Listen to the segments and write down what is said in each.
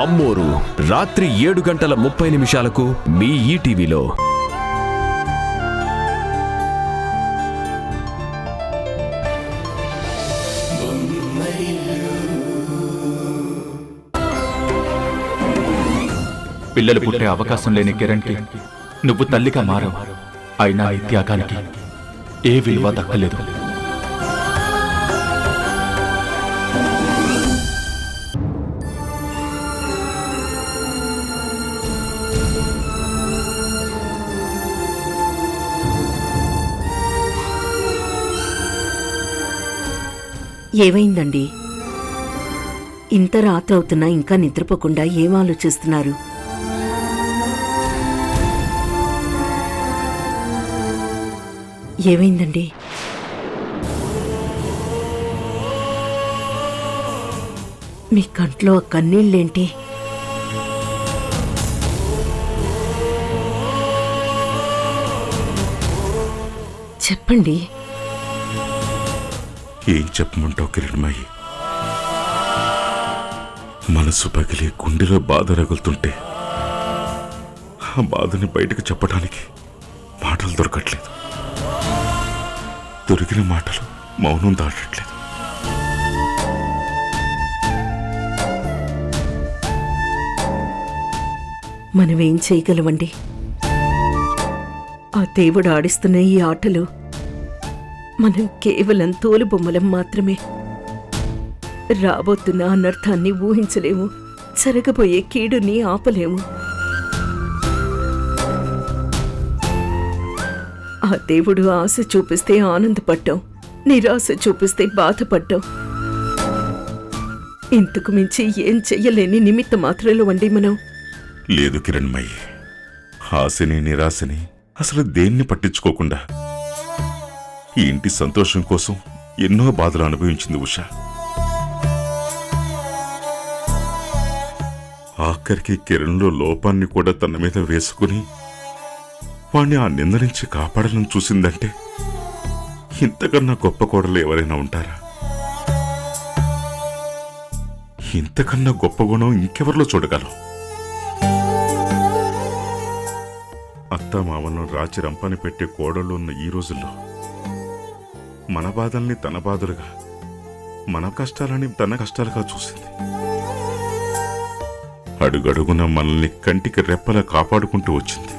అమ్మోరు రాత్రి 7:30 మీ ఈటీవీలో. పిల్లలు పుట్టే అవకాశం లేని కిరణ్కి నువ్వు తల్లిగా మారావు. అయినా ఈ త్యాగానికి ఏ విలువ దక్కలేదు. ఏమైందండి? ఇంత రాత్రవుతున్నా ఇంకా నిద్రపోకుండా ఏం ఆలోచిస్తున్నారు? ఏమైందండి? మీ కంట్లో కన్నీళ్ళేంటి? చెప్పండి. ఏం చెప్పమంటావు కిరణ్మయ్యి? మనసు పగిలి గుండెలో బాధ రగులుతుంటే ఆ బాధని బయటకు చెప్పడానికి మాటలు దొరకట్లేదు. దొరికిన మాటలు మౌనం దాటట్లేదు. మనమేం చేయగలమండి? ఆ దేవుడు ఆడిస్తున్న ఈ ఆటలో మనం కేవలం తోలుబొమ్మలం మాత్రమే. రాబోతున్న అనర్థాన్ని ఊహించలేము, జరగబోయే కీడుని ఆపలేము. ఆ దేవుడు ఆశ చూపిస్తే ఆనందపడ్డాం, నిరాశ చూపిస్తే బాధపడ్డాం. ఇంతకు మించి ఏం చెయ్యలేని నిమిత్త మాత్రలో వండి మనం. లేదు కిరణ్మయ్యి, ఆశని నిరాశని అసలు దేన్ని పట్టించుకోకుండా ఈ ఇంటి సంతోషం కోసం ఎన్నో బాధలు అనుభవించింది ఉష. ఆఖరికి కిరణ్లో లోపాన్ని కూడా తన మీద వేసుకుని వాణ్ణి ఆ నింద నుంచి కాపాడాలని చూసిందంటే ఇంతకన్నా గొప్ప కోడలు ఎవరైనా ఉంటారా? ఇంతకన్నా గొప్ప గుణం ఇంకెవరిలో చూడగలం? అత్తామామను రాచి రంపాని పెట్టే కోడళ్ళు ఉన్న ఈ రోజుల్లో మన బాధల్ని తన బాధలుగా, మన కష్టాలని తన కష్టాలుగా చూసింది. అడుగడుగున మనల్ని కంటికి రెప్పలా కాపాడుకుంటూ వచ్చింది.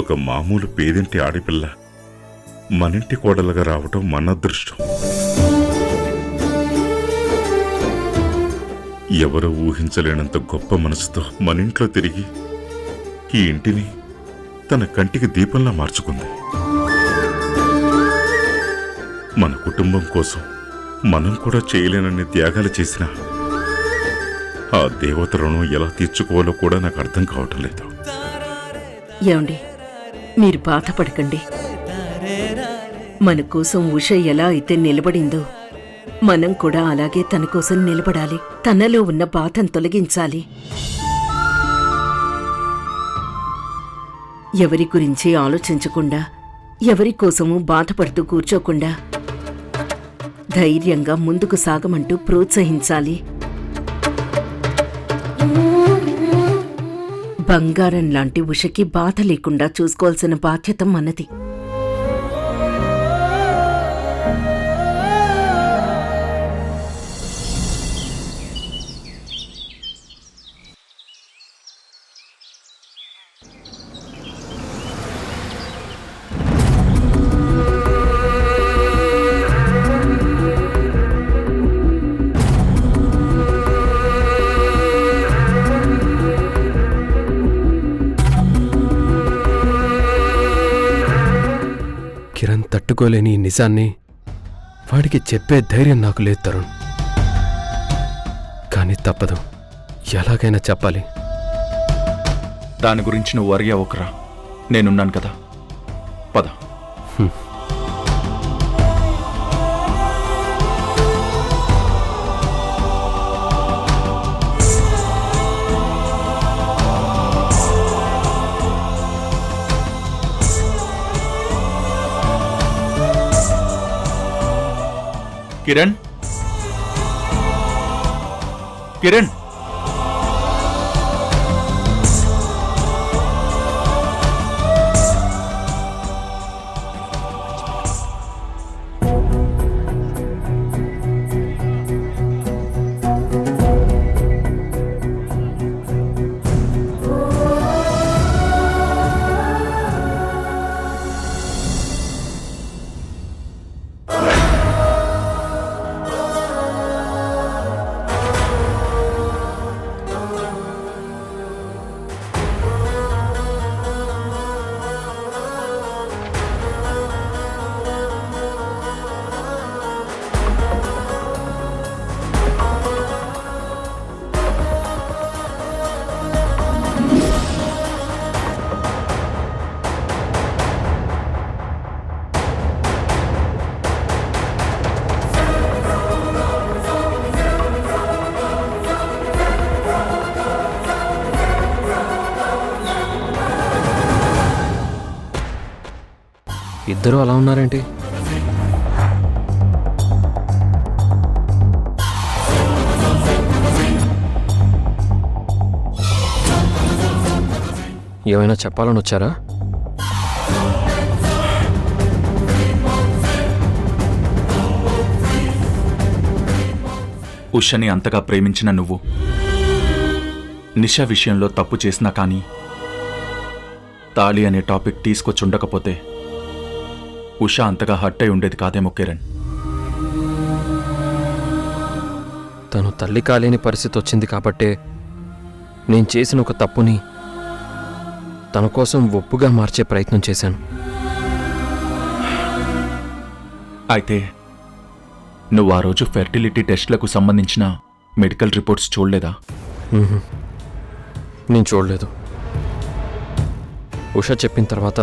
ఒక మామూలు పేదింటి ఆడపిల్ల మనింటి కోడలుగా రావటం మన అదృష్టం. ఎవరో ఊహించలేనంత గొప్ప మనసుతో మనింట్లో తిరిగి ఈ ఇంటిని తన కంటికి దీపంలా మార్చుకుంది. మన కుటుంబం కోసం మనం కూడా చేయలేనన్ని త్యాగాలు చేసినా ఆ దేవత రుణం ఎలా తీర్చుకోవాలో కూడా నాకు అర్థం కావటం లేదు. ఏమండి, మీరు బాధపడకండి. మన కోసం ఉష ఎలా అయితే నిలబడిందో మనం కూడా అలాగే తన కోసం నిలబడాలి. తనలో ఉన్న బాధను తొలగించాలి. ఎవరి గురించి ఆలోచించకుండా, ఎవరి కోసమూ బాధపడుతూ కూర్చోకుండా ధైర్యంగా ముందుకు సాగమంటూ ప్రోత్సహించాలి. బంగారం లాంటి ఉషకి బాధ లేకుండా చూసుకోవాల్సిన బాధ్యత మనది. కిరణ్ తట్టుకోలేని ఈ నిజాన్ని వాడికి చెప్పే ధైర్యం నాకు లేదు తరుణ్. కానీ తప్పదు, ఎలాగైనా చెప్పాలి. దాని గురించి నువ్వు వరి అవ్వకురా, నేనున్నాను కదా. పద. కిరణ్, కిరణ్, ఇద్దరు అలా ఉన్నారేంటి? ఏమైనా చెప్పాలని వచ్చారా? ఉషని అంతగా ప్రేమించిన నువ్వు నిషా విషయంలో తప్పు చేసినా కానీ తాళి అనే టాపిక్ తీసుకొచ్చుండకపోతే ఉషా అంతగా హర్ట్ అయి ఉండేది కాదేమో కిరణ్. తను తల్లి కాలేని పరిస్థితి వచ్చింది కాబట్టే నేను చేసిన ఒక తప్పుని తన కోసం ఒప్పుగా మార్చే ప్రయత్నం చేశాను. అయితే నువ్వు ఆ రోజు ఫెర్టిలిటీ టెస్ట్లకు సంబంధించిన మెడికల్ రిపోర్ట్స్ చూడలేదా? నేను చూడలేదు. ఉషా చెప్పిన తర్వాత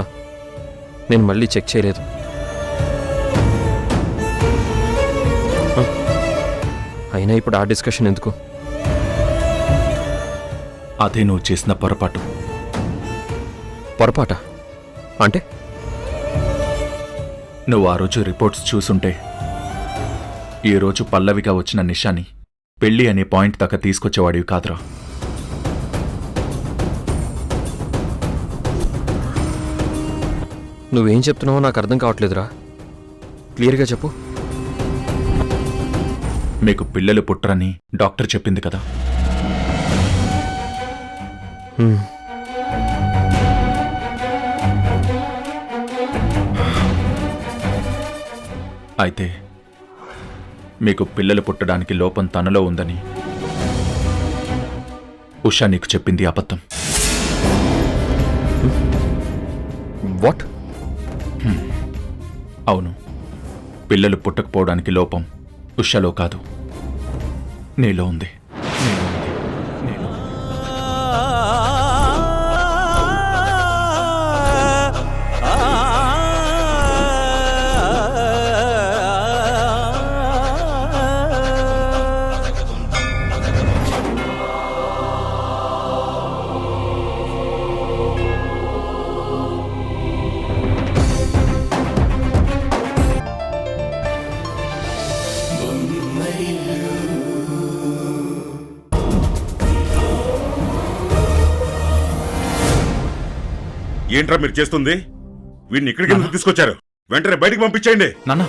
నేను మళ్ళీ చెక్ చేయలేదు. అయినా ఇప్పుడు ఆ డిస్కషన్ ఎందుకు? అదే నువ్వు చేసిన పొరపాటు. పొరపాట అంటే? నువ్వు ఆ రోజు రిపోర్ట్స్ చూసుంటే ఈరోజు పల్లవిగా వచ్చిన నిషాని పెళ్లి అనే పాయింట్ దాకా తీసుకొచ్చేవాడివి కాదురా. నువ్వేం చెప్తున్నావో నాకు అర్థం కావట్లేదురా. క్లియర్గా చెప్పు. మీకు పిల్లలు పుట్టరని డాక్టర్ చెప్పింది కదా. అయితే మీకు పిల్లలు పుట్టడానికి లోపం తనలో ఉందని ఉషా నీకు చెప్పింది అబద్ధం. వాట్? అవును, పిల్లలు పుట్టకపోవడానికి లోపం ఉషాలో కాదు, నీలో ఉంది. ఏంట్రా మీరు చేస్తుంది? వీడిని ఇక్కడికి ఎందుకు తీసుకొచ్చారు? వెంటనే బయటికి పంపించేయండి. నాన్న,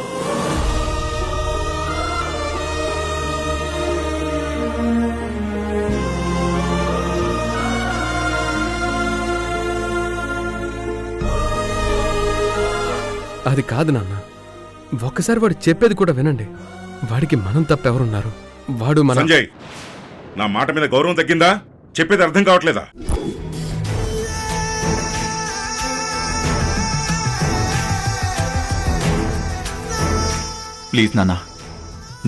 అది కాదు నాన్న. ఒక్కసారి వాడు చెప్పేది కూడా వినండి. వాడికి మనం తప్పెవరున్నారు? వాడు మన... సంజయ్, నా మాట మీద గౌరవం తగ్గిందా? చెప్పేది అర్థం కావట్లేదా? ప్లీజ్ నాన్న,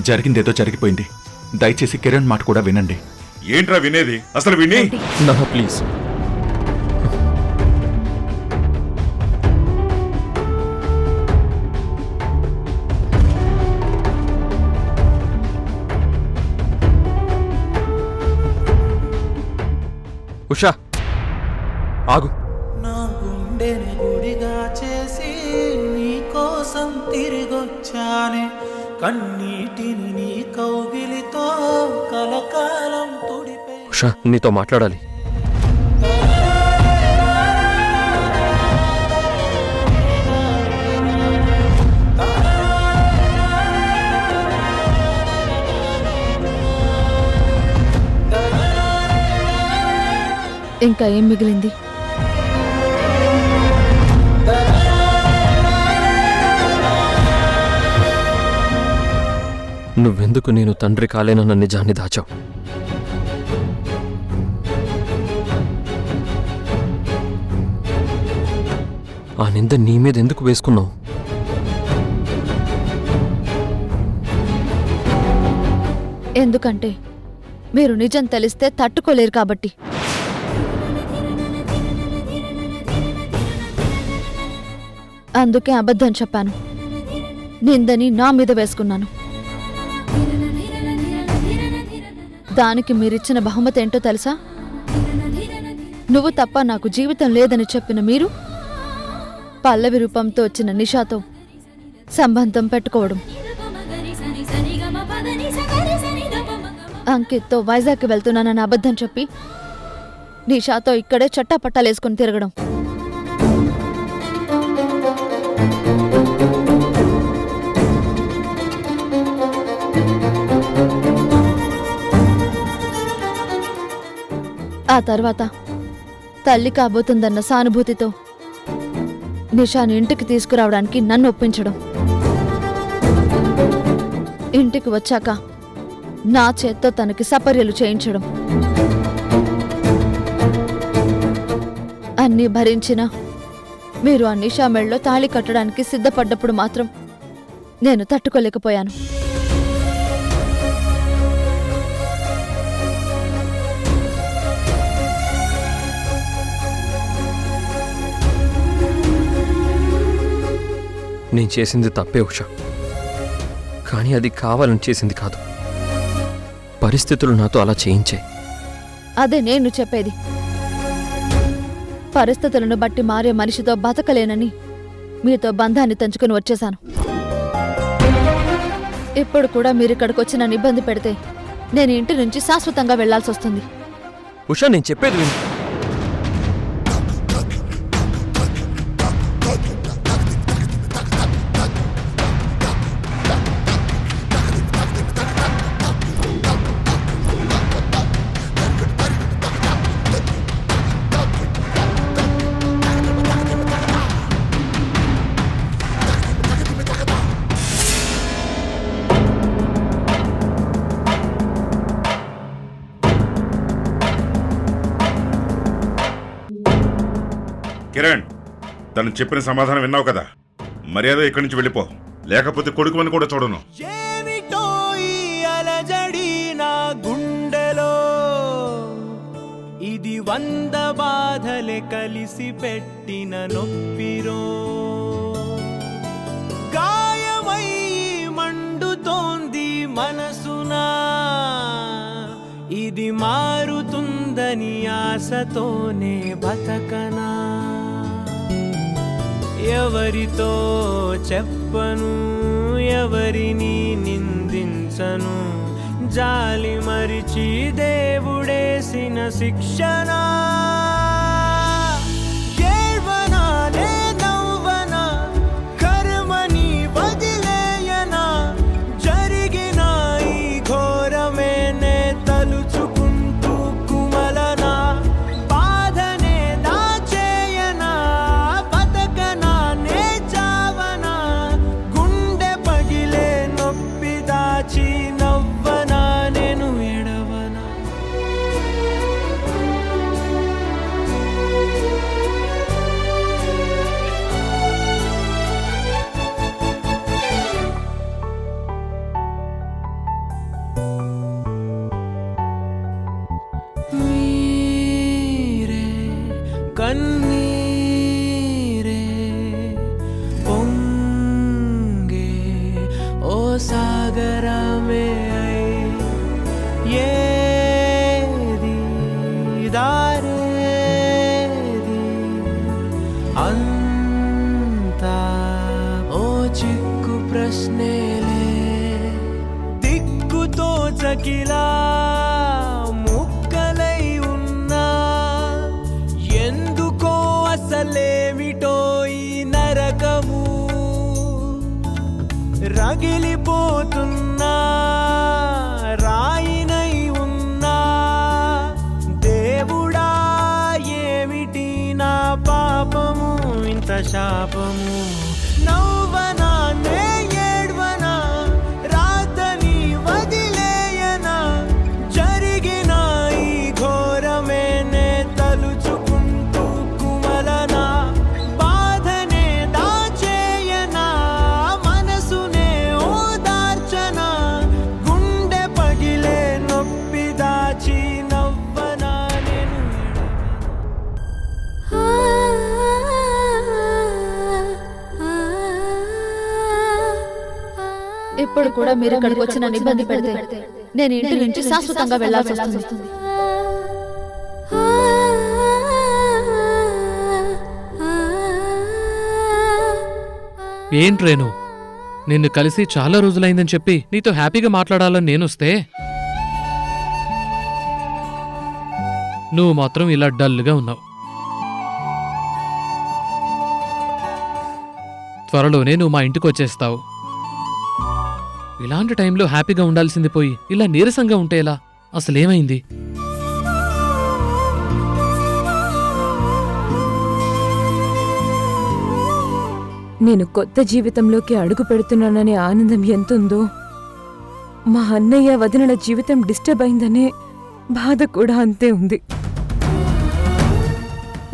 జరిగిందేదో జరిగిపోయింది. దయచేసి కిరణ్ మాట కూడా వినండి. ఏంట్రా వినేది? అసలు విని నాన్న ప్లీజ్. ఉషా ఆగు. నా గుండెని గుడిగా చేసి నీ కోసం తిరిగొచ్చానే కన్నీటిని నీ కౌగిలితో కలకాలం తుడిపే. ఉషా, నీతో మాట్లాడాలి. ఇంకా ఏం మిగిలింది? నువ్వెందుకు నేను తండ్రి కాలేనన్న నిజాన్ని దాచావు? ఆ నింద నీ మీద ఎందుకు వేసుకున్నావు? ఎందుకంటే మీరు నిజం తెలిస్తే తట్టుకోలేరు కాబట్టి. అందుకే అబద్ధం చెప్పాను. నిందని నా మీద వేసుకున్నాను. దానికి మీరిచ్చిన బహుమతి ఏంటో తెలుసా? నువ్వు తప్ప నాకు జీవితం లేదని చెప్పిన మీరు పల్లవి రూపంతో వచ్చిన నిషాతో సంబంధం పెట్టుకోవడం, అంకిత్తో వైజాగ్కి వెళ్తున్నానని అబద్ధం చెప్పి నిషాతో ఇక్కడే చట్టాపట్టాలేసుకుని తిరగడం. ఆ తర్వాత తల్లి కాబోతుందన్న సానుభూతితో నిషాని ఇంటికి తీసుకురావడానికి నన్ను ఒప్పించడం. ఇంటికి వచ్చాక నా చేత్తో తనకి సపర్యలు చేయించడం. అన్నీ భరించినా మీరు ఆ నిషా మెళ్ళలో తాళి కట్టడానికి సిద్ధపడ్డప్పుడు మాత్రం నేను తట్టుకోలేకపోయాను. నేను చేసింది తప్పే ఉషా, కానీ అది కావాలని చేసింది కాదు. పరిస్థితులు నాతో అలా చేయించాయి. అదే నేను చెప్పేది. పరిస్థితులను బట్టి మారే మనిషితో బతకలేనని మీతో బంధాన్ని తెంచుకుని వచ్చేశాను. ఇప్పుడు కూడా మీరిక్కడికొచ్చి నన్ను ఇబ్బంది పెడితే నేను ఇంటి నుంచి శాశ్వతంగా వెళ్లాల్సి వస్తుంది. ఉషా, నేను చెప్పేది విను. కిరణ్, తను చెప్పిన సమాధానం విన్నావు కదా, మర్యాద ఇక్కడి నుంచి వెళ్ళిపో, లేకపోతే కొడుకుమని కూడా చూడను. ఏమిటో ఈ అలజడి నా గుండెలో, ఇది 100 బాధలే కలిసి పెట్టిన నొప్పిరో. గాయమై మండుతోంది మనసునా, ఇది మారుతుందని ఆశతోనే బతకనా. ఎవరితో చెప్పను, ఎవరిని నిందించను, జాలి మరిచి దేవుడేసిన శిక్షణ. ఏడ్వనా నే నవ్వనా, కర్మని వదిలేయనా, జరిగిన ఈ ఘోరమే నే తలుచుకుంటూ కుమలనా. బాధనే దాచేయనా, బతకనా నే చావనా, గుండె పగిలే నొప్పి దాచి నవ్వనా నేను ఎడవనా. మీరే కన్నీరే పొంగే ఓ సాగరమే అయి, ఏది దారేది అంతా ఓ చిక్కు ప్రశ్నేలే దిక్కుతో చకిలా ముక్కలై ఉన్నా ఎందుకో అసలేమిటో ఈ నరకము రగిలిపోతున్నా రాయినై ఉన్నా దేవుడా ఏమిటి నా పాపము ఇంత శాపము నవ్వనా నే ఏడ్వనా రాతని వదిలేయనా జరిగిన ఈ ఘోరమే నే తలుచుకుంటూ కుమలనా బాధనే దాచేయనా మనసునే ఓదార్చనా గుండె పగిలే నొప్పి దాచి నవ్వనా నేను ఇప్పుడు కూడా మీరు ఇక్కడికి వచ్చి నన్ను ఇబ్బంది పెడితే నేను ఇంటి నుంచి శాశ్వతంగా వెళ్లాల్సి వస్తుంది. ఏంట్రేను నిన్ను కలిసి చాలా రోజులైందని చెప్పి నీతో హ్యాపీగా మాట్లాడాలని నేనొస్తే నువ్వు మాత్రం ఇలా డల్గా ఉన్నావు. త్వరలోనే నువ్వు మా ఇంటికి వచ్చేస్తావు. ఇలాంటి టైంలో హ్యాపీగా ఉండాల్సింది పోయి ఇలా నీరసంగా ఉంటే ఎలా? అసలేమైంది? నేను కొత్త జీవితంలోకి అడుగు పెడుతున్నాననే ఆనందం ఎంతుందో, మా అన్నయ్య వదినల జీవితం డిస్టర్బ్ అయిందనే బాధ కూడా అంతే ఉంది.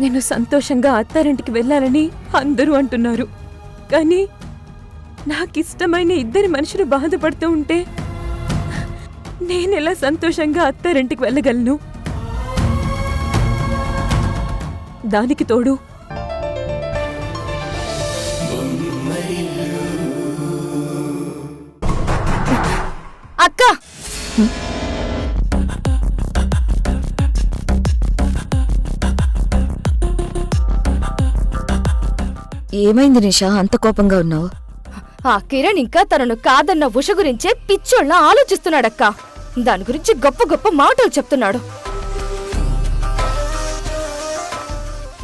నేను సంతోషంగా అత్తారింటికి వెళ్ళాలని అందరూ అంటున్నారు, కానీ నాకిష్టమైన ఇద్దరి మనుషులు బాధపడుతూ ఉంటే నేనెలా సంతోషంగా అత్తారింటికి వెళ్ళగలను? దానికి తోడు అక్క ఏమైంది నిషా అంత కోపంగా ఉన్నావు? ఆ కిరణ్ ఇంకా తనను కాదన్న ఉష గురించే పిచ్చోళ్ళ ఆలోచిస్తున్నాడక్క. దాని గురించి గొప్ప గొప్ప మాటలు చెప్తున్నాడు.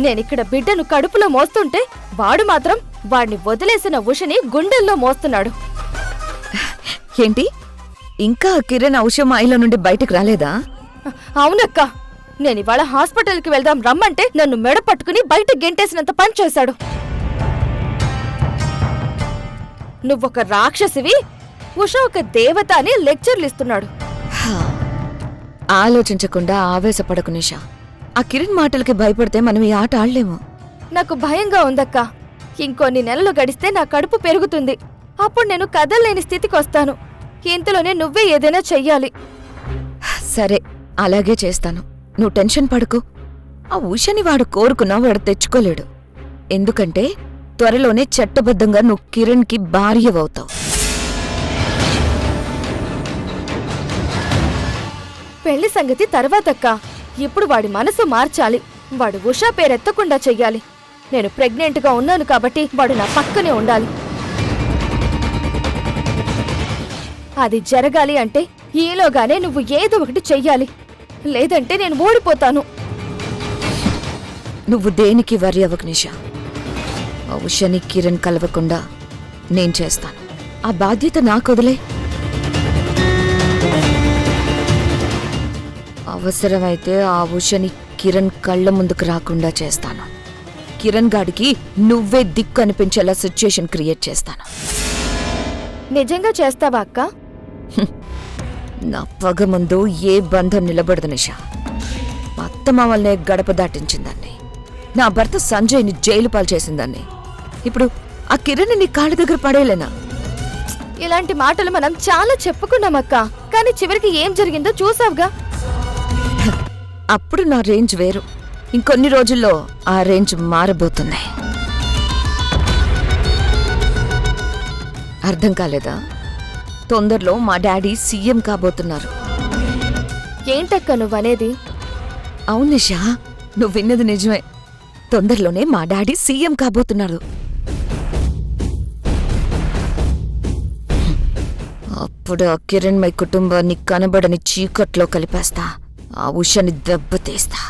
నేనిక్కడ బిడ్డను కడుపులో మోస్తుంటే వాడు మాత్రం వాడిని వదిలేసిన ఉషని గుండెల్లో మోస్తున్నాడు. ఏంటి ఇంకా కిరణ్ ఔషమాయిలో నుండి బయటకు రాలేదా? అవునక్క, నేనివాళ హాస్పిటల్కి వెళ్దాం రమ్మంటే నన్ను మెడ పట్టుకుని బయట గెంటేసినంత పని చేశాడు. నువ్వొక రాక్షసివి, ఉష ఒక దేవత అని లెక్చర్లు ఇస్తున్నాడు. ఆలోచించకుండా ఆవేశపడకు నిషా. ఆ కిరణ్ మాటలకి భయపడితే మనం ఈ ఆట ఆడలేము. నాకు భయంగా ఉందక్క. ఇంకొన్ని నెలలు గడిస్తే నా కడుపు పెరుగుతుంది. అప్పుడు నేను కదల్లేని స్థితికి వస్తాను. ఇంతలోనే నువ్వే ఏదైనా చెయ్యాలి. సరే అలాగే చేస్తాను, నువ్వు టెన్షన్ పడుకో. ఆ ఉషని వాడు కోరుకున్నా వాడు తెచ్చుకోలేడు. ఎందుకంటే త్వరలోనే చట్టబద్ధంగా నువ్వు కిరణ్కి భార్యవవుతావు. పెళ్లి సంగతి తర్వాతక్క. ఇప్పుడు వాడి మనసు మార్చాలి. వాడు ఉషా పేరెత్తకుండా చెయ్యాలి. నేను ప్రెగ్నెంట్గా ఉన్నాను కాబట్టి వాడు నా పక్కనే ఉండాలి. అది జరగాలి అంటే ఈలోగానే నువ్వు ఏదో ఒకటి చెయ్యాలి. లేదంటే నేను ఓడిపోతాను. నువ్వు దేనికి వరి అవ్వకు నిషా. ఆ ఉషని కిరణ్ కలవకుండా నేను చేస్తాను. ఆ బాధ్యత నాకు వదిలే. అవసరమైతే ఆ ఉషని కిరణ్ కళ్ళ ముందుకు రాకుండా చేస్తాను. కిరణ్ గాడికి నువ్వే దిక్కు అనిపించేలా సిచ్యుయేషన్ క్రియేట్ చేస్తాను. నిజంగా చేస్తావా అక్క? నా పగ ముందు ఏ బంధం నిలబడదు నిషా. మా అత్తమామల్నే గడప దాటించిందాన్ని. నా భర్త సంజయ్ని జైలు పాలు చేసిందాన్ని. ఇప్పుడు ఆ కిరణ్ నీ కాళ్ళ దగ్గర పడేలేనా? ఇలాంటి మాటలు మనం చాలా చెప్పుకున్నామక్క. కానీ చివరికి ఏం జరిగిందో చూసావుగా. అప్పుడు నా రేంజ్ వేరు. ఇంకొన్ని రోజుల్లో ఆ రేంజ్ మారబోతుంది. అర్థం కాలేదా? తొందరలో మా డాడీ సీఎం కాబోతున్నారు. ఏంటక్క నువ్వనేది? అవును నిషా, నువ్వు విన్నది నిజమే. తొందరలోనే మా డాడీ సీఎం కాబోతున్నారు. అప్పుడు ఆ కిరణ్మయ్ కుటుంబాన్ని కనబడని చీకట్లో కలిపేస్తా. ఆ ఉషని దెబ్బతీస్తా.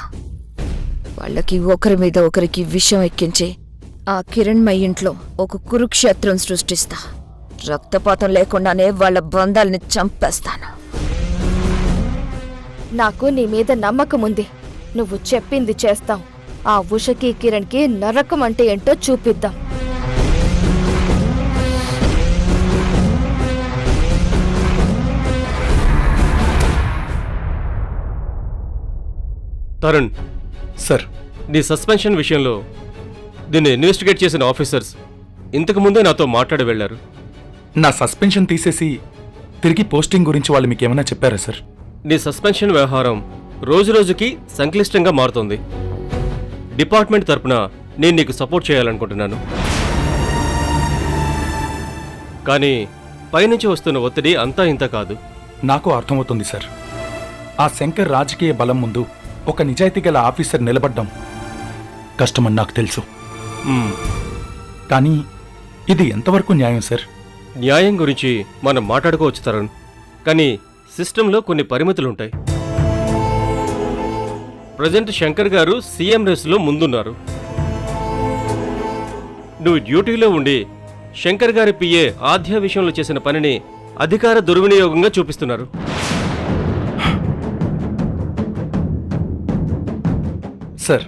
వాళ్ళకి ఒకరి మీద ఒకరికి విషం ఎక్కించి ఆ కిరణ్మయ్ ఇంట్లో ఒక కురుక్షేత్రం సృష్టిస్తా. రక్తపాతం లేకుండానే వాళ్ళ బంధాల్ని చంపేస్తాను. నాకు నీ మీద నమ్మకం ఉంది. నువ్వు చెప్పింది చేస్తావు. ఆ ఉషకి కిరణ్కి నరకం అంటే ఏంటో చూపిద్దాం. తరుణ్, సార్, నీ సస్పెన్షన్ విషయంలో దీన్ని ఇన్వెస్టిగేట్ చేసిన ఆఫీసర్స్ ఇంతకు ముందే నాతో మాట్లాడి వెళ్లారు. నా సస్పెన్షన్ తీసేసి తిరిగి పోస్టింగ్ గురించి వాళ్ళు మీకేమైనా చెప్పారా సార్? నీ సస్పెన్షన్ వ్యవహారం రోజురోజుకి సంక్లిష్టంగా మారుతోంది. డిపార్ట్మెంట్ తరపున నేను నీకు సపోర్ట్ చేయాలనుకుంటున్నాను. కానీ పైనుంచి వస్తున్న ఒత్తిడి అంతా ఇంత కాదు. నాకు అర్థమవుతుంది సార్. ఆ శంకర్ రాజకీయ బలం ముందు ఒక నిజాయితీ గల ఆఫీసర్ నిలబడ్డం కష్టమని నాకు తెలుసు. కానీ ఇది ఎంతవరకు న్యాయం సార్? న్యాయం గురించి మనం మాట్లాడుకోవచ్చు తరుణ్, కానీ సిస్టంలో కొన్ని పరిమితులుంటాయి. ప్రజెంట్ శంకర్ గారు సీఎం రేసులో ముందున్నారు. నువ్వు డ్యూటీలో ఉండి శంకర్ గారి పిఏ ఆద్య విషయంలో చేసిన పనిని అధికార దుర్వినియోగంగా చూపిస్తున్నారు. సార్,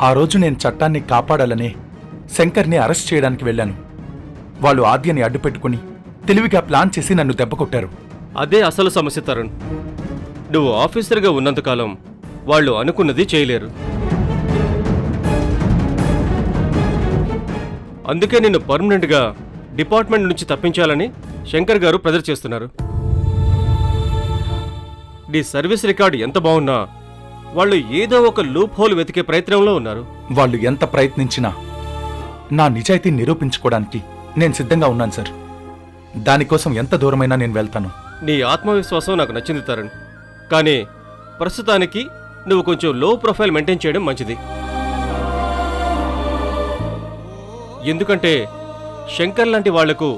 ఆ రోజు నేను చట్టాన్ని కాపాడాలనే శంకర్ని అరెస్ట్ చేయడానికి వెళ్ళాను. వాళ్ళు ఆద్యని అడ్డుపెట్టుకుని తెలివిగా ప్లాన్ చేసి నన్ను దెబ్బకొట్టారు. అదే అసలు సమస్య తరుణ్. నువ్వు ఆఫీసర్గా ఉన్నంతకాలం వాళ్ళు అనుకున్నది చేయలేరు. అందుకే నిన్ను పర్మనెంట్గా డిపార్ట్మెంట్ నుంచి తప్పించాలని శంకర్ గారు ప్రెజర్ చేస్తున్నారు. నీ సర్వీస్ రికార్డు ఎంత బాగున్నా వాళ్ళు ఏదో ఒక లూప్ హోల్ వెతికే ప్రయత్నంలో ఉన్నారు. వాళ్ళు ఎంత ప్రయత్నించినా నా నిజాయితీ నిరూపించుకోవడానికి నేను సిద్ధంగా ఉన్నాను సార్. దానికోసం ఎంత దూరమైనా నేను వెళ్తాను. నీ ఆత్మవిశ్వాసం నాకు నచ్చింది తరుణ్, కానీ ప్రస్తుతానికి నువ్వు కొంచెం లో ప్రొఫైల్ మెయింటైన్ చేయడం మంచిది. ఎందుకంటే శంకర్ లాంటి వాళ్లకు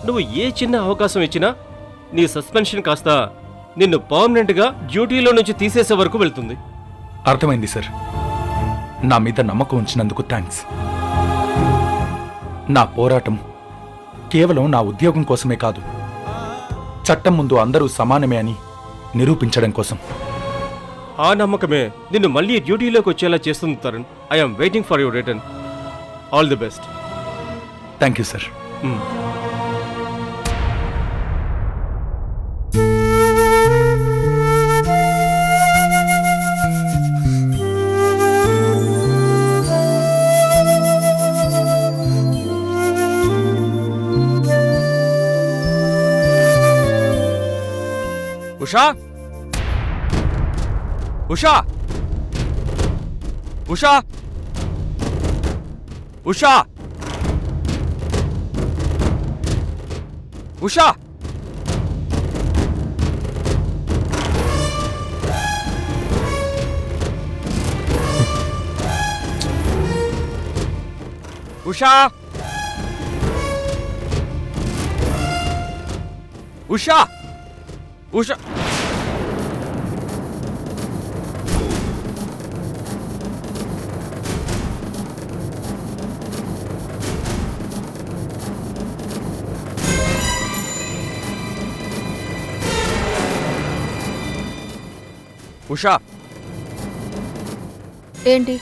నువ్వు ఏ చిన్న అవకాశం ఇచ్చినా నీ సస్పెన్షన్ కాస్త నిన్ను పర్మనెంట్గా డ్యూటీలో నుంచి తీసేసే వరకు వెళ్తుంది. అర్థమైంది సార్. నా మీద నమ్మకం ఉంచినందుకు థ్యాంక్స్. నా పోరాటం కేవలం నా ఉద్యోగం కోసమే కాదు, చట్టం ముందు అందరూ సమానమే అని నిరూపించడం కోసం. ఆ నమ్మకమే నిన్ను మళ్ళీ డ్యూటీలోకి వచ్చేలా చేస్తుంది Tarun. I'm waiting for your return. All the best. Thank you sir. Usha, Usha, Usha, Usha, Usha, Usha, Usha, Usha. Usha, ఏంటి?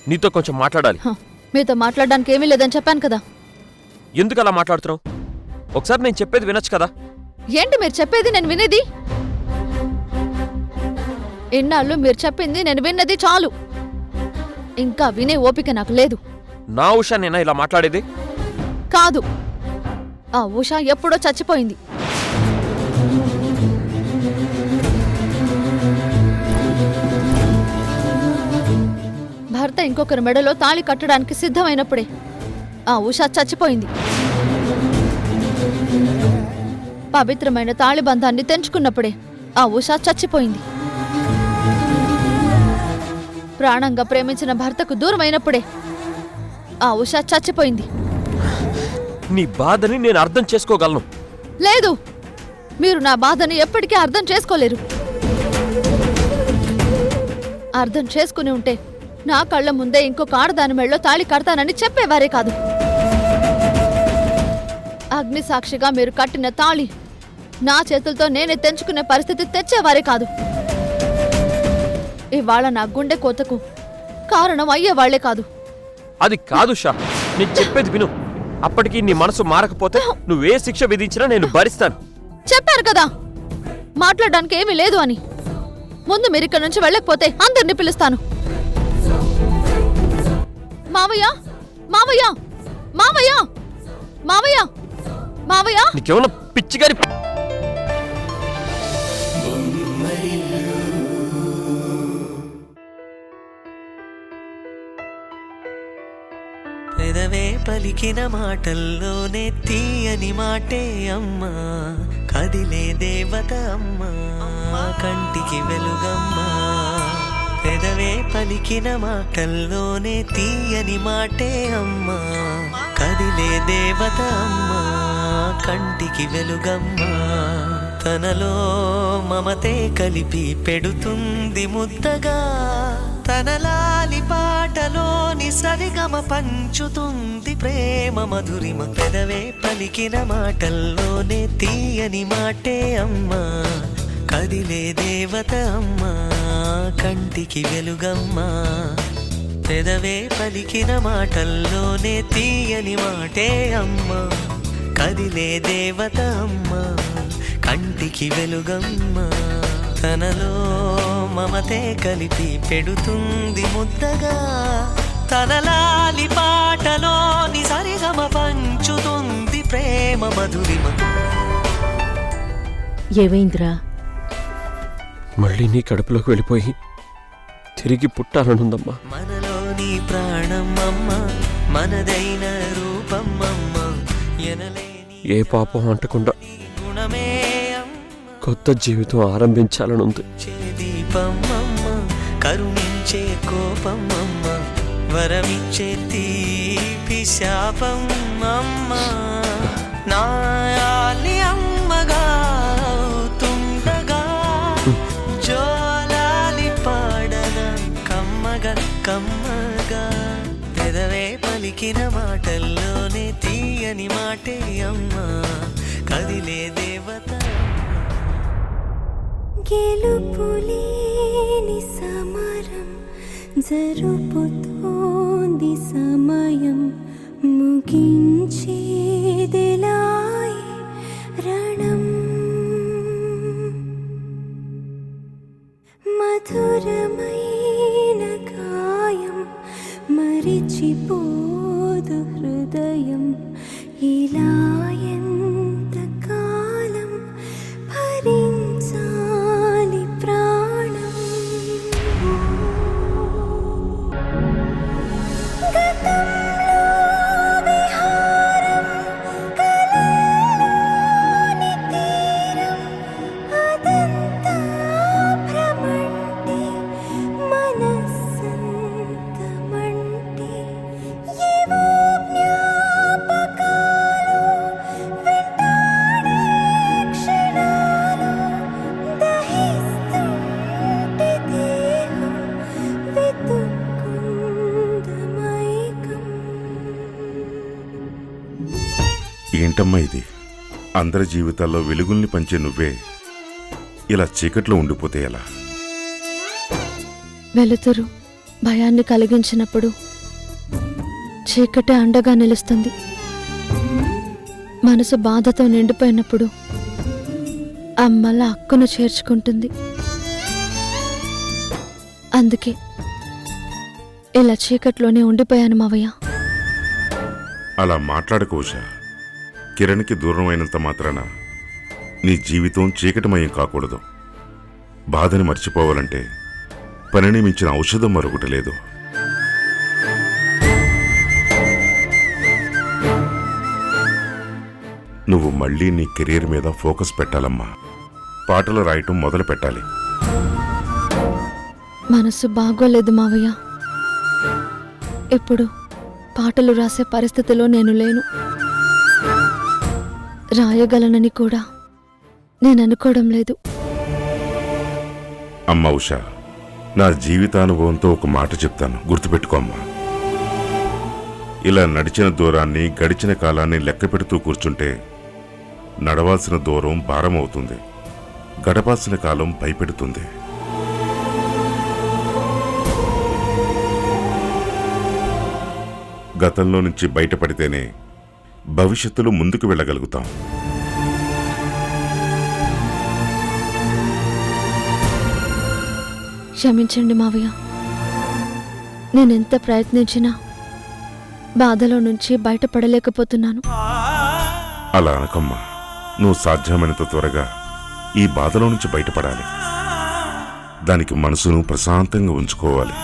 నీతో కొంచెం మాట్లాడాలి. మీతో మాట్లాడడానికి ఏమీ లేదని చెప్పాను కదా. ఎందుకు అలా మాట్లాడుతున్నావు? ఒకసారి నేను చెప్పేది వినొచ్చు కదా. ఏంటి మీరు చెప్పేది నేను వినేది? ఇన్నాళ్ళు మీరు చెప్పింది నేను విన్నది చాలు. ఇంకా వినే ఓపిక నాకు లేదు. నా ఉషా నేనా ఇలా మాట్లాడేది? కాదు, ఆ ఉషా ఎప్పుడో చచ్చిపోయింది. భర్త ఇంకొకరి మెడలో తాళి కట్టడానికి సిద్ధమైనప్పుడే ఆ ఉషా చచ్చిపోయింది. పవిత్రమైన తాళిబంధాన్ని తెంచుకున్నప్పుడే ఆ ఉషా చచ్చిపోయింది. ప్రాణంగా ప్రేమించిన భర్తకు దూరమైనప్పుడే ఆ ఉషా చచ్చిపోయింది. నీ బాధని నేను అర్థం చేసుకోగలను. లేదు, మీరు నా బాధని ఎప్పటికీ అర్థం చేసుకోలేరు. అర్థం చేసుకుని ఉంటే నా కళ్ళ ముందే ఇంకొక ఆడదాని మెళ్ళో తాళి కడతానని చెప్పేవారే కాదు. అగ్ని సాక్షిగా మీరు కట్టిన తాళి నా చేతులతో నేనే తెంచుకునే పరిస్థితి తెచ్చేవారే కాదు. ఇవాళ నా గుండె కోతకు కారణం అయ్యేవాళ్లే కాదు. అది కాదు షా, నీకు చెప్పేది విను. అప్పటికి నీ మనసు మారకపోతే నువ్వే శిక్ష విధించినా నేను భరిస్తాను. చెప్పారు కదా మాట్లాడడానికి ఏమీ లేదు అని. ముందు మీరు ఇక్కడ నుంచి వెళ్ళకపోతే అందరినీ పిలుస్తాను. మావయ్య, మావయ్య, మావయ్య, మావయ్య, మావయ్య. నీకేమన్నా పిచ్చి గారి పెదవే పలికిన మాటల్లోనే తీయని మాటే అమ్మా, కదిలే దేవత అమ్మా, కంటికి వెలుగమ్మా. పెదవే పలికిన మాటల్లోనే తీయని మాటే అమ్మా, కదిలే దేవత అమ్మా, కంటికి వెలుగమ్మా. తనలో మమతే కలిపి పెడుతుంది ముద్దగా, తనలాలి పాటలోని సరిగమ పంచుతుంది ప్రేమ మధురిమ. పెదవే పలికిన మాటల్లోనే తీయని మాటే అమ్మా, కదిలే దేవత అమ్మా, కంటికి వెలుగమ్మా. పెదవే పలికిన మాటల్లోనే తీయని మాటే అమ్మా, కదిలే దేవత అమ్మా, కంటికి వెలుగమ్మా. తనలో మమతే కలిపి పెడుతుంది ముద్దగా, తనలాలి పాటలోని సరిగమ పంచుతుంది ప్రేమ మధురిమ. ఏమైందిరా? మళ్ళీ నీ కడుపులోకి వెళ్ళిపోయి తిరిగి పుట్టాలనుందమ్మా. మనలోని ప్రాణం అమ్మ, మనదైన రూపం అమ్మ, ఎనలేని ఏ పాపం అంటకుండా గుణమే కొత్త జీవితం ఆరంభించాలనుంది. దీపం అమ్మ, కరుణించే కోపం అమ్మ, వరమిచ్చే తీపి శాపం అమ్మ. నాయాలి అమ్మగా అవుతుండగా, జోలాలి పాడన కమ్మగా కమ్మగా. పెదవే పలికిన మాటల్లోనే తీయని మాటే అమ్మ, కదిలే దేవత. గెలుపులేని సమరం జరుపుతోంది సమయం, ముగించేదెలాయ్ రణం. మధురమైన గాయం మరిచిపోదు హృదయం, ఇలా ఎంత కాలం భరించాలి ప్రాణం. గతంలో విహారం, కలలోని తీరం, అదంతా భ్రమంటే, మనస్సంత మంటే. ఏవో జ్ఞాపకాలు వెంటాడే క్షణాలు, దహిస్తుంటే దేహం వెతుక్కుందమైకం. ఏంటమ్మా ఇది? అందరి జీవితాల్లో వెలుగుల్ని పంచే నువ్వే ఇలా చీకట్లో ఉండిపోతే ఎలా? వెలుతురు భయాన్ని కలిగించినప్పుడు చీకటి అండగా నిలుస్తుంది. మనసు బాధతో నిండిపోయినప్పుడు అమ్మల హక్కును చేర్చుకుంటుంది. అందుకే ఇలా చీకట్లోనే ఉండిపోయాను మావయ్య. అలా మాట్లాడకు ఉషా. కిరణ్కి దూరం అయినంత మాత్రాన నీ జీవితం చీకటిమయం కాకూడదు. బాధని మర్చిపోవాలంటే పనిని మించిన ఔషధం మరొకటి లేదు. నువ్వు మళ్ళీ నీ కెరీర్ మీద ఫోకస్ పెట్టాలమ్మా. పాటలు రాయటం మొదలు పెట్టాలి. మనసు బాగోలేదు మావయ్య. ఇప్పుడు పాటలు రాసే పరిస్థితిలో నేను లేను. రాయగలనని కూడా నేను అనుకోవడం లేదు. అమ్మ ఉషా, నా జీవితానుభవంతో ఒక మాట చెప్తాను, గుర్తుపెట్టుకో అమ్మా. ఇలా నడిచిన దూరాన్ని, గడిచిన కాలాన్ని లెక్క పెడుతూ కూర్చుంటే నడవాల్సిన దూరం భారం అవుతుంది, గడపాల్సిన కాలం భయపెడుతుంది. గతంలో నుంచి బయటపడితేనే భవిష్యత్తులో ముందుకు వెళ్ళగలుగుతాం. క్షమించండి మావయ్య, నేనెంత ప్రయత్నించినా బాధలో నుంచి బయటపడలేకపోతున్నాను. అలా అనకమ్మా, నువ్వు సాధ్యమైనంత త్వరగా ఈ బాధలో నుంచి బయటపడాలి. దానికి మనసును ప్రశాంతంగా ఉంచుకోవాలి.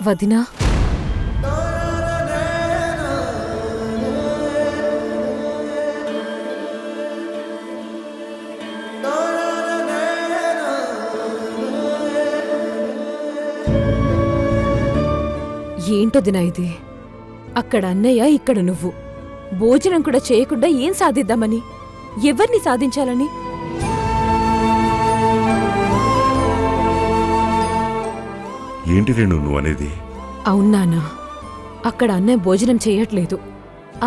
వదినా, ఏంటదినా ఇది? అక్కడ అన్నయ్య, ఇక్కడ నువ్వు భోజనం కూడా చేయకుండా ఏం సాధిద్దామని? ఎవరిని సాధించాలని? ఏంటి రేణు నువ్వు అనేది? అవునానా, అక్కడ అన్నయ్య భోజనం చేయట్లేదు.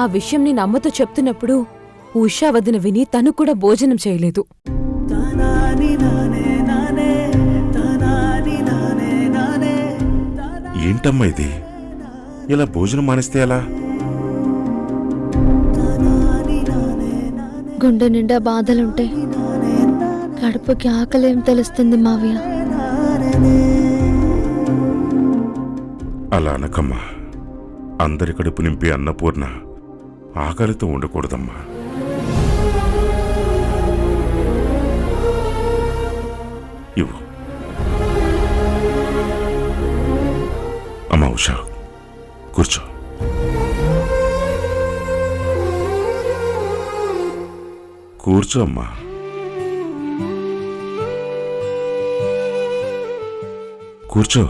ఆ విషయం నేను అమ్మతో చెప్తున్నప్పుడు ఉషా వదిన విని తను కూడా భోజనం చేయలేదు. ఏంటమ్మా ఇది? ఇలా భోజనం మానేస్తే ఎలా? గుండె నిండా బాధలుంటే కడుపుకి ఆకలేం తెలుస్తుంది మావయ్య. అలా అనకమ్మా. అందరి కడుపు నింపే అన్నపూర్ణ ఆకలితో ఉండకూడదమ్మా. ఇవ్వు. అమ్మా ఉషా, కూర్చో. కూర్చో అమ్మా. కూర్చో.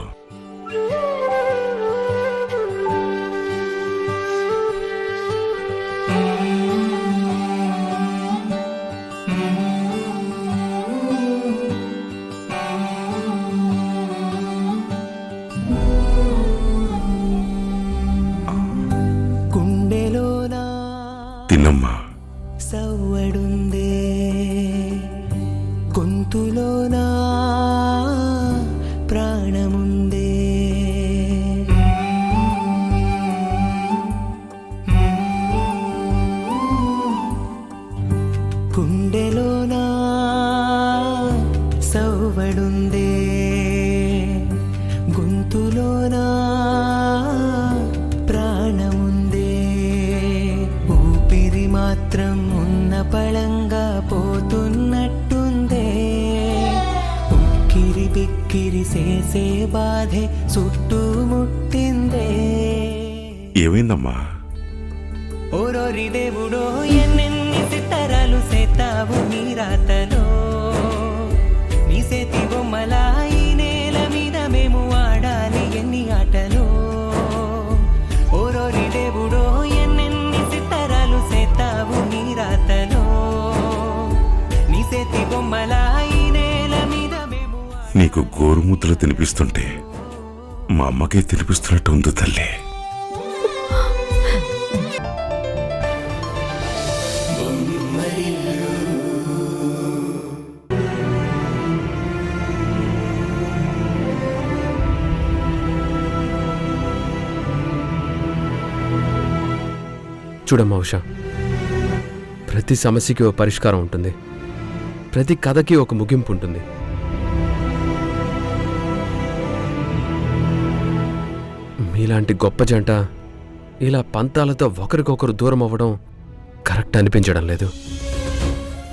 తిన్నమ్మా. సవ్వడుందే గొంతులోనా ప్రాణముందే. గుండెలోనా సవ్వడుందే గొంతులోనా ప్రాణముందే. ఊపిరి మాత్రం ఉన్న పళంగా పోతున్నట్టుందే. ఉక్కిరి బిక్కిరి చేసే బాధే చుట్టుముట్టిందే. ఏమైందమ్మా? ఓరోరి దేవుడో ఎన్నెన్ని సిత్తరాలు సేతావు నీ రాతలో. నీ సేతి బొమ్మలా ఈ నేల మీద మేము ఆడాలి ఎన్ని ఆటలో. ఓరోరి దేవుడో ఎన్నెన్ని సిత్తరాలు సేతావు నీ రాతలో. నీ సేతి బొమ్మలా ఈ నేల మీద మేము. నీకు గోరుముద్దలు తినిపిస్తుంటే మా అమ్మకే తినిపిస్తున్నట్టు ఉంది తల్లి. చూడమ్మా ఉషా, ప్రతి సమస్యకి ఓ పరిష్కారం ఉంటుంది, ప్రతి కథకి ఒక ముగింపు ఉంటుంది. మీలాంటి గొప్ప జంట ఇలా పంతాలతో ఒకరికొకరు దూరం అవ్వడం కరెక్ట్ అనిపించడం లేదు.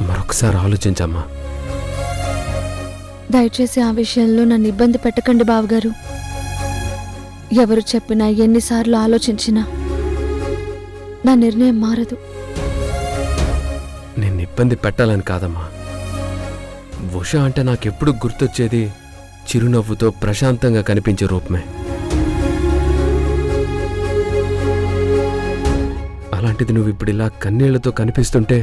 మరొకసారి ఆలోచించమ్మా. దయచేసి ఆ విషయంలో నన్ను ఇబ్బంది పెట్టకండి బావగారు. ఎవరు చెప్పినా ఎన్నిసార్లు ఆలోచించినా నా నిర్ణయం మారదు. నిన్ను ఇబ్బంది పెట్టాలని కాదమ్మా. ఉష అంటే నాకెప్పుడు గుర్తొచ్చేది చిరునవ్వుతో ప్రశాంతంగా కనిపించే రూపమే. అలాంటిది నువ్వు ఇప్పుడు ఇలా కన్నీళ్లతో కనిపిస్తుంటే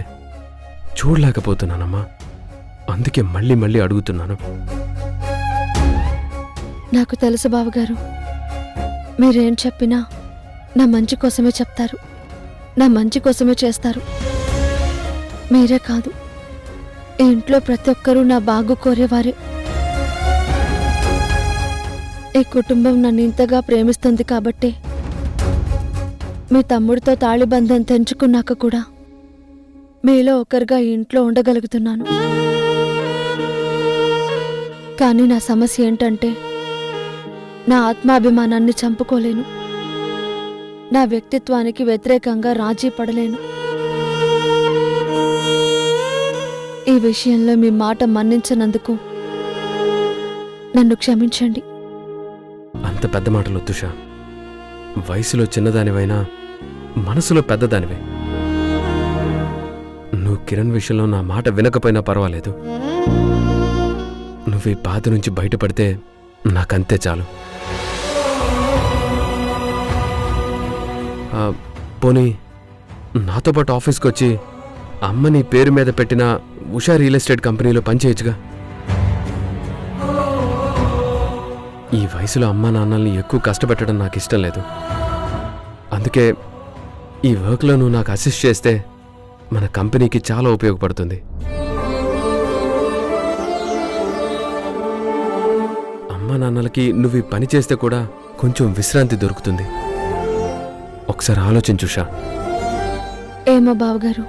చూడలేకపోతున్నానమ్మా. అందుకే మళ్ళీ మళ్ళీ అడుగుతున్నాను. నాకు తెలుసు బావగారు, మీరేం చెప్పినా నా మంచి కోసమే చెప్తారు, నా మంచి కోసమే చేస్తారు. మీరే కాదు, ఈ ఇంట్లో ప్రతి ఒక్కరూ నా బాగు కోరేవారే. ఈ కుటుంబం నన్ను ఇంతగా ప్రేమిస్తుంది కాబట్టే మీ తమ్ముడితో తాళిబంధం తెంచుకున్నాక కూడా మీలో ఒకరుగా ఈ ఇంట్లో ఉండగలుగుతున్నాను. కానీ నా సమస్య ఏంటంటే నా ఆత్మాభిమానాన్ని చంపుకోలేను, నా వ్యక్తిత్వానికి వ్యతిరేకంగా రాజీ పడలేను. ఈ విషయంలో మీ మాట మన్నించనందుకు నన్ను క్షమించండి. అంత పెద్ద మాటలు వద్దుషా. వయసులో చిన్నదానివైనా మనసులో పెద్దదానివే. నువ్వు కిరణ్ విషయంలో నా మాట వినకపోయినా పర్వాలేదు. నువ్వు ఈ బాధ నుంచి బయటపడితే నాకంతే చాలు. పోనీ నాతో పాటు ఆఫీస్కి వచ్చి అమ్మ నీ పేరు మీద పెట్టిన ఉషా రియల్ ఎస్టేట్ కంపెనీలో పనిచేయచ్చుగా. ఈ వయసులో అమ్మా నాన్నల్ని ఎక్కువ కష్టపెట్టడం నాకు ఇష్టం లేదు. అందుకే ఈ వర్క్లో నువ్వు నాకు అసిస్ట్ చేస్తే మన కంపెనీకి చాలా ఉపయోగపడుతుంది. అమ్మా నాన్నలకి నువ్వు ఈ పని చేస్తే కూడా కొంచెం విశ్రాంతి దొరుకుతుంది. ఒకసారి ఆలోచించుషా. ఏమో బావగారు,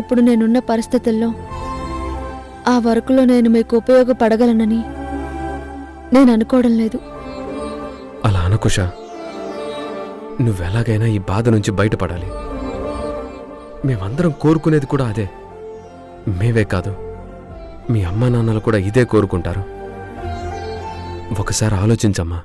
ఇప్పుడు నేనున్న పరిస్థితుల్లో ఆ వర్క్లో నేను మీకు ఉపయోగపడగలనని నేను అనుకోవడం లేదు. అలా అనుకుషా. నువ్వెలాగైనా ఈ బాధ నుంచి బయటపడాలి. మేమందరం కోరుకునేది కూడా అదే. మేవే కాదు, మీ అమ్మా నాన్నలు కూడా ఇదే కోరుకుంటారు. ఒకసారి ఆలోచించమ్మా.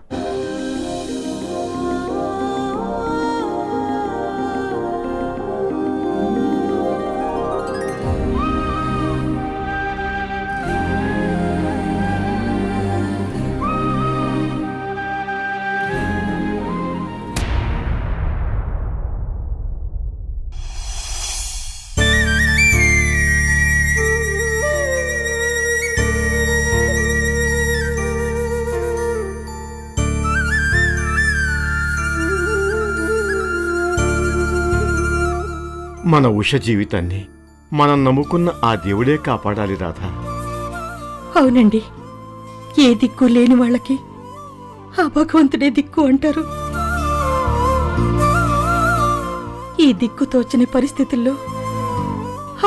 మన ఉష జీవితాన్ని మనం నమ్ముకున్న ఆ దేవుడే కాపాడాలి రాధా. అవునండి, ఏ దిక్కు లేని వాళ్ళకి ఆ భగవంతుడే దిక్కు అంటారు. ఈ దిక్కు తోచని పరిస్థితుల్లో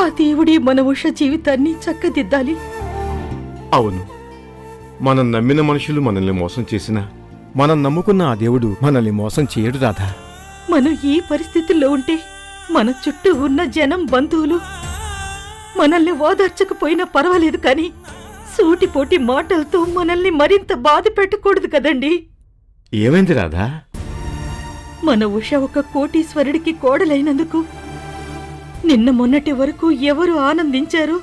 ఆ దేవుడే మన ఉష జీవితాన్ని చక్కదిద్దాలి. అవును, మనం నమ్మిన మనుషులు మనల్ని మోసం చేసినా మనం నమ్ముకున్న ఆ దేవుడు మనల్ని మోసం చేయడు రాధా. మనం ఈ పరిస్థితుల్లో ఉంటే మన చుట్టూ ఉన్న జనం, బంధువులు మనల్ని ఓదార్చకపోయినా పర్వాలేదు, కానీ సూటిపోటి మాటలతో మనల్ని మరింత బాధ పెట్టకూడదు కదండి. ఏమైంది రాధా? మన ఉష ఒక కోటీశ్వరుడికి కోడలైనందుకు నిన్న మొన్నటి వరకు ఎవరు ఆనందించారో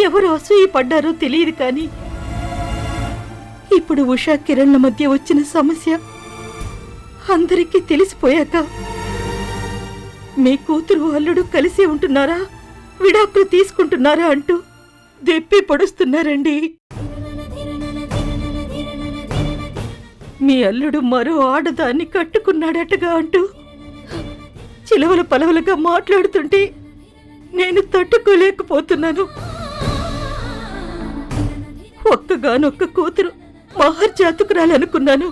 ఎవరు అసూయపడ్డారో తెలియదు, కానీ ఇప్పుడు ఉషా కిరణ్ల మధ్య వచ్చిన సమస్య అందరికీ తెలిసిపోయాక మీ కూతురు అల్లుడు కలిసి ఉంటున్నారా, విడాకులు తీసుకుంటున్నారా అంటూ దెప్పి పొడుస్తున్నారండి. మీ అల్లుడు మరో ఆడదాన్ని కట్టుకున్నాడటగా అంటూ చిలవల పలవలుగా మాట్లాడుతుంటే నేను తట్టుకోలేకపోతున్నాను. ఒక్కగానొక్క కూతురు మహర్జాతకురాలనుకున్నాను,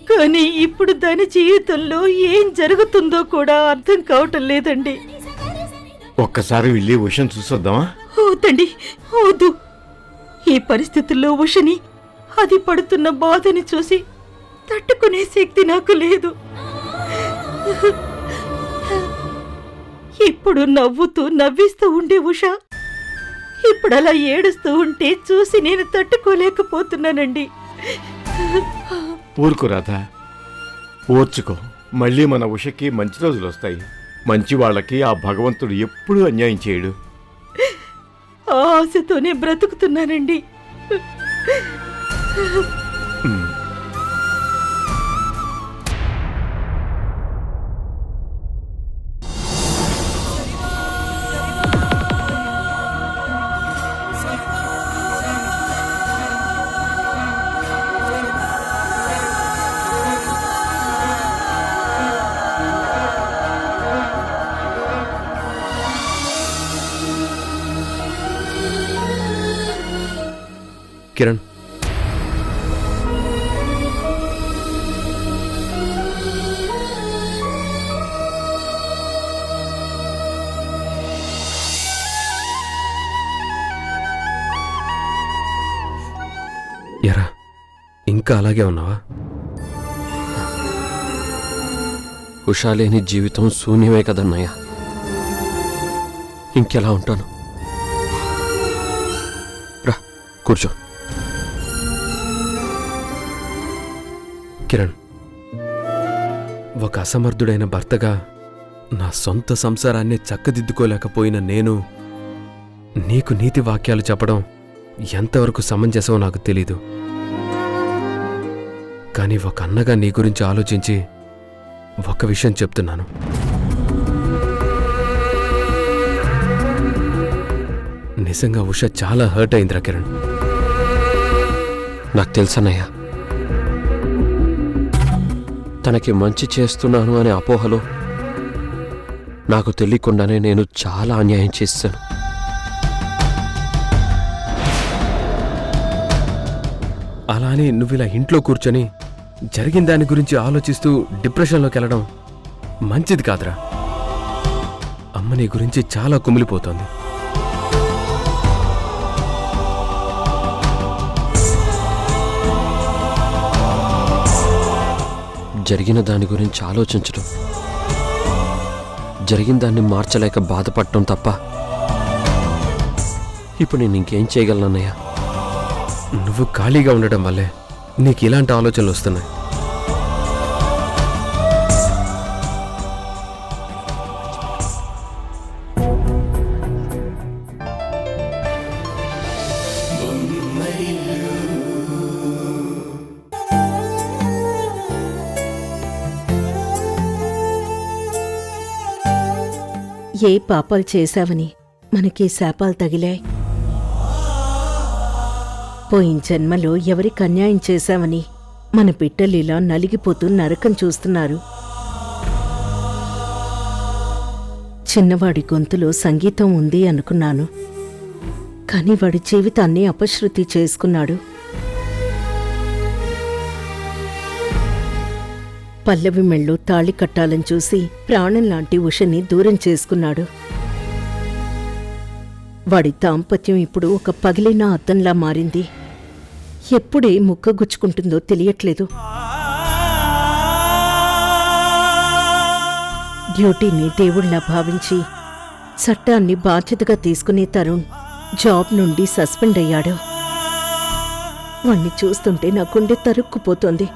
కానీ ఇప్పుడు దాని జీవితంలో ఏం జరుగుతుందో కూడా అర్థం కావటం లేదండి. ఒక్కసారి వెళ్ళి ఉషను చూసొద్దామా? వద్దండి, వద్దు. ఈ పరిస్థితుల్లో ఉషని, అది పడుతున్న బాధని చూసి తట్టుకునే శక్తి నాకు లేదు. ఇప్పుడు నవ్వుతూ నవ్విస్తూ ఉండే ఉష ఇప్పుడు అలా ఏడుస్తూ ఉంటే చూసి నేను తట్టుకోలేకపోతున్నానండి. ఊరుకు రాధా, ఓర్చుకో. మళ్ళీ మన ఉషకి మంచి రోజులు వస్తాయి. మంచి వాళ్ళకి ఆ భగవంతుడు ఎప్పుడూ అన్యాయం చేయడు. ఆ ఆశతోనే బ్రతుకుతున్నానండి. కిరణ్, ఎరా ఇంకా అలాగే ఉన్నావా? ఉషా లేని జీవితం శూన్యమే కదన్నయ్య. ఇంకెలా ఉంటాను? రా కూర్చో. కిరణ్, ఒక అసమర్థుడైన భర్తగా నా సొంత సంసారాన్ని చక్కదిద్దుకోలేకపోయిన నేను నీకు నీతి వాక్యాలు చెప్పడం ఎంతవరకు సమంజసమో నాకు తెలీదు. కానీ ఒక అన్నగా నీ గురించి ఆలోచించి ఒక విషయం చెప్తున్నాను. నిజంగా ఉష చాలా హర్ట్ అయిందిరా కిరణ్. నాకు తెలుసన్నయ్య, తనకి మంచి చేస్తున్నాను అనే అపోహలో నాకు తెలియకుండానే నేను చాలా అన్యాయం చేశాను. అలా అని నువ్విలా ఇంట్లో కూర్చొని జరిగిన దాని గురించి ఆలోచిస్తూ డిప్రెషన్లోకి వెళ్ళడం మంచిది కాదురా. అమ్మ నీ గురించి చాలా కుమిలిపోతోంది. జరిగిన దాని గురించి ఆలోచించడం, జరిగిన దాన్ని మార్చలేక బాధపడటం తప్ప ఇప్పుడు నేను ఇంకేం చేయగలనన్నయ్య? నువ్వు ఖాళీగా ఉండడం వల్లే నీకు ఇలాంటి ఆలోచనలు వస్తున్నాయి. ఏ పాపాలు చేశావని మనకి శాపాలు తగిలాయి? పోయిన జన్మలో ఎవరికి అన్యాయం చేశావని మన బిడ్డలిలా నలిగిపోతూ నరకం చూస్తున్నారు. చిన్నవాడి గొంతులో సంగీతం ఉంది అనుకున్నాను, కానీ వాడి జీవితాన్ని అపశృతి చేసుకున్నాడు. పల్లవి మెళ్ళు తాళి కట్టాలని చూసి ప్రాణం లాంటి ఉషని దూరం చేసుకున్నాడు. వాడి దాంపత్యం ఇప్పుడు ఒక పగిలిన అద్దంలా మారింది. ఎప్పుడే ముక్కగుచ్చుకుంటుందో తెలియట్లేదు. డ్యూటీని దేవుళ్లా భావించి చట్టాన్ని బాధ్యతగా తీసుకునే తరుణ్ జాబ్ నుండి సస్పెండ్ అయ్యాడు. వాణ్ణి చూస్తుంటే నా గుండె తరుక్కుపోతోంది.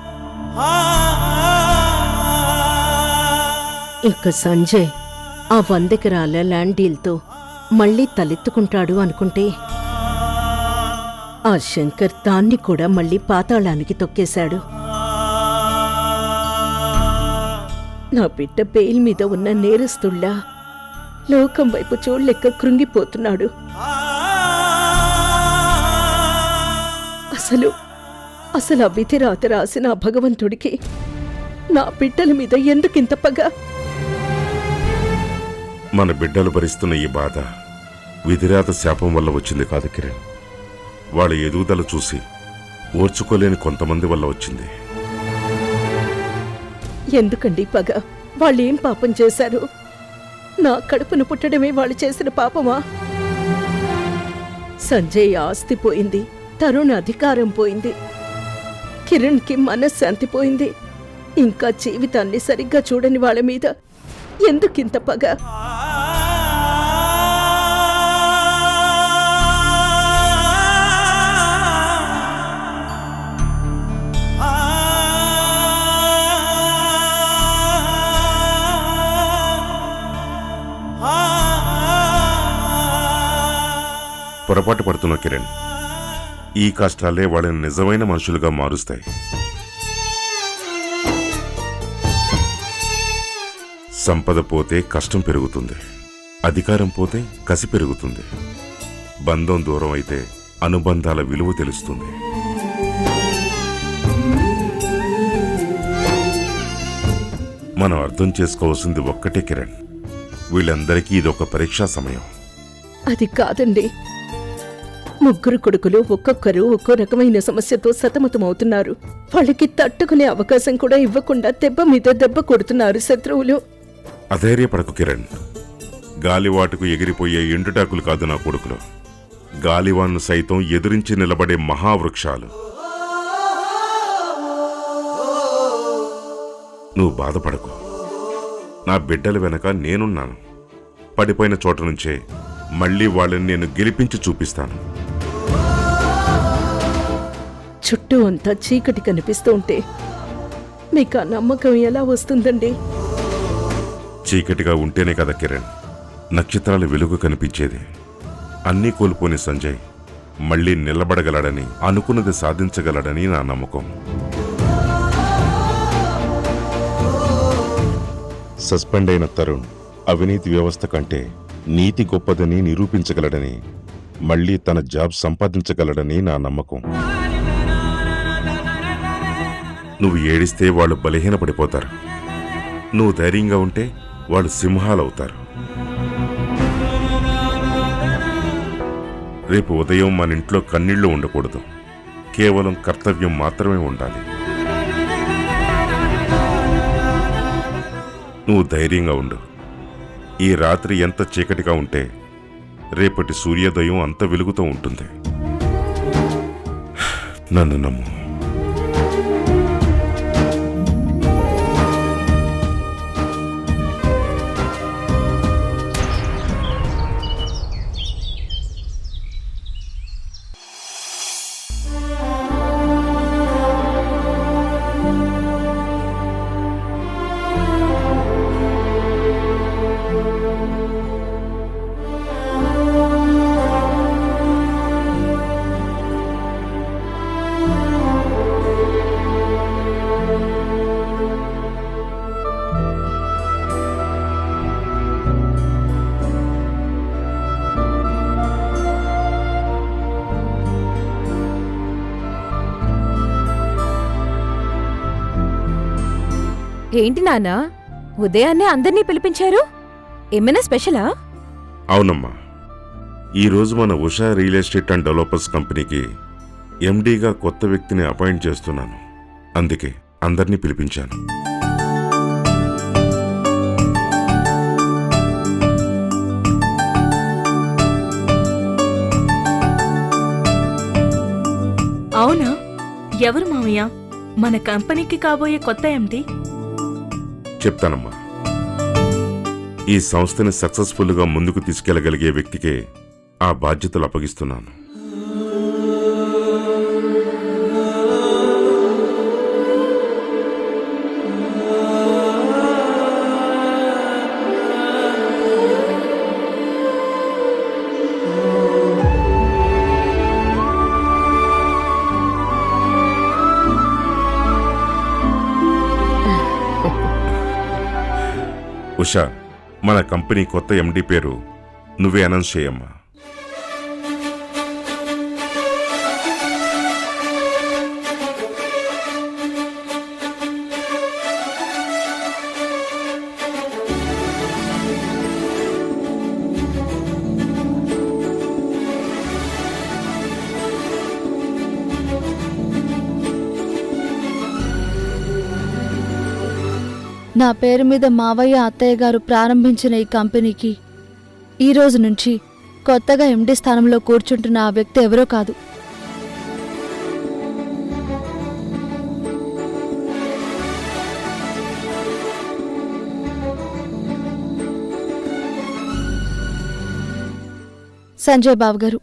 ఇక సంజయ్ ఆ 100 ఎకరాల ల్యాండ్ డీల్తో మళ్లీ తలెత్తుకుంటాడు అనుకుంటే ఆ శంకర్ దాన్ని కూడా మళ్లీ పాతాళానికి తొక్కేశాడు. నా బిడ్డ బెయిల్ మీద ఉన్న నేరస్తుళ్లా లోకం వైపు చూడలెక్క కృంగిపోతున్నాడు. అసలు ఆ విధి రాత రాసిన ఆ భగవంతుడికి నా బిడ్డల మీద ఎందుకింత పగ? మన బిడ్డలు భరిస్తున్న ఈ బాధ విధిరాత శాపం వల్ల వచ్చింది కాదు కిరణ్. వాళ్ళ ఎదుగుదల చూసి ఓర్చుకోలేని కొంతమంది వల్ల వచ్చింది. ఎందుకండి పగ? వాళ్ళేం పాపం చేశారు? నా కడుపును పుట్టడమే వాళ్ళు చేసిన పాపమా? సంజయ్ ఆస్తి పోయింది, తరుణ్ అధికారం పోయింది, కిరణ్కి మనశ్శాంతి పోయింది. ఇంకా జీవితాన్ని సరిగ్గా చూడని వాళ్ళ మీద ఎందుకింత పగ? పొరపాటు పడుతున్న కిరణ్, ఈ కష్టాలే వాళ్ళని నిజమైన మనుషులుగా మారుస్తాయి. సంపద పోతే కష్టం పెరుగుతుంది, అధికారం పోతే కసి పెరుగుతుంది, బంధం దూరం అయితే అనుబంధాల విలువ తెలుస్తుంది. మనం అర్థం చేసుకోవాల్సింది ఒక్కటే కిరణ్, వీళ్ళందరికీ ఇదొక పరీక్షా సమయం. అది కాదండి, ముగ్గురు కొడుకులు ఒక్కొక్కరు ఒక్కో రకమైన సమస్యతో సతమతమవుతున్నారు. వాళ్ళకి తట్టుకునే అవకాశం కూడా ఇవ్వకుండా దెబ్బ మీద దెబ్బ కొడుతున్నారు శత్రువులు. అధైర్యపడకు కిరణ్. గాలివాటుకు ఎగిరిపోయే ఎండుటాకులు కాదు నా కొడుకులు. గాలివాన్ను సైతం ఎదిరించి నిలబడే మహావృక్షాలు. నువ్వు బాధపడకు. నా బిడ్డల వెనక నేనున్నాను. పడిపోయిన చోట నుంచే మళ్ళీ వాళ్ళని నేను గెలిపించి చూపిస్తాను. చుట్టూ అంతా చీకటి కనిపిస్తూ ఉంటే మీకు ఆ నమ్మకం ఎలా వస్తుందండి? చీకటిగా ఉంటేనే కదా కిరణ్ నక్షత్రాల వెలుగు కనిపించేది. అన్నీ కోల్పోని సంజయ్ మళ్ళీ నిలబడగలడని, అనుకున్నది సాధించగలడని నా నమ్మకం. సస్పెండ్ అయిన తరుణ్ అవినీతి వ్యవస్థ కంటే నీతి గొప్పదని నిరూపించగలడని, మళ్ళీ తన జాబ్ సంపాదించగలడని నా నమ్మకం. నువ్వు ఏడిస్తే వాళ్ళు బలహీనపడిపోతారు. నువ్వు ధైర్యంగా ఉంటే వాళ్ళు సింహాలవుతారు. రేపు ఉదయం మన ఇంట్లో కన్నీళ్లు ఉండకూడదు. కేవలం కర్తవ్యం మాత్రమే ఉండాలి. నువ్వు ధైర్యంగా ఉండు. ఈ రాత్రి ఎంత చీకటిగా ఉంటే రేపటి సూర్యోదయం అంత వెలుగుతూ ఉంటుంది. నన్ను నమ్ము. ఏంటి నాన్నా ఉదయాన్నే అందర్నీ పిలిపించారు? ఏమైనా స్పెషలా? అవునమ్మా, ఈరోజు మన Usha real estate and developers కంపెనీకి ఎండీగా కొత్త వ్యక్తిని అపాయింట్ చేస్తున్నాను. అందుకే అందర్నీ పిలిపించాను. అవునా? ఎవరు మావయ్య మన కంపెనీకి కాబోయే కొత్త ఎండి? చెప్తానమ్మా. ఈ సంస్థని సక్సెస్ఫుల్గా ముందుకు తీసుకెళ్లగలిగే వ్యక్తికే ఆ బాధ్యతలు అప్పగిస్తున్నాను. ఉషా, మన కంపెనీ కొత్త ఎండి పేరు నువ్వే అనౌన్స్ చేయమ్మా. నా పేరు మీద మావయ్య అత్తయ్య గారు ప్రారంభించిన ఈ కంపెనీకి ఈ రోజు నుంచి కొత్తగా ఎండి స్థానంలో కూర్చుంటున్న ఆ వ్యక్తి ఎవరో కాదు, సంజయ్ బాబు గారు.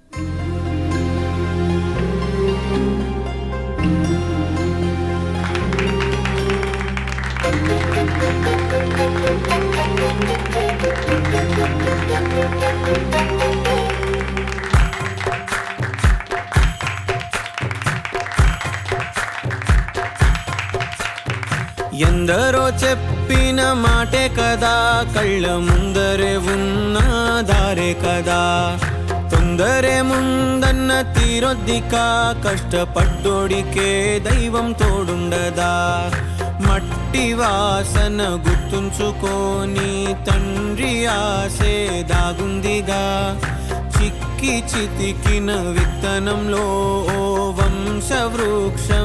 ఎందరో చెప్పిన మాటే కదా, కళ్ళ ముందరే ఉన్న దారే కదా. తొందరే ముందన్న తీరొద్దిక, కష్టపడ్డోడికే దైవం తోడుండదా. మట్టి వాసన గుర్తుంచుకోని తండ్రి ఆసే దాగుందిగా. చిక్క చితికిన విత్తనంలో ఓ వంశవృక్షం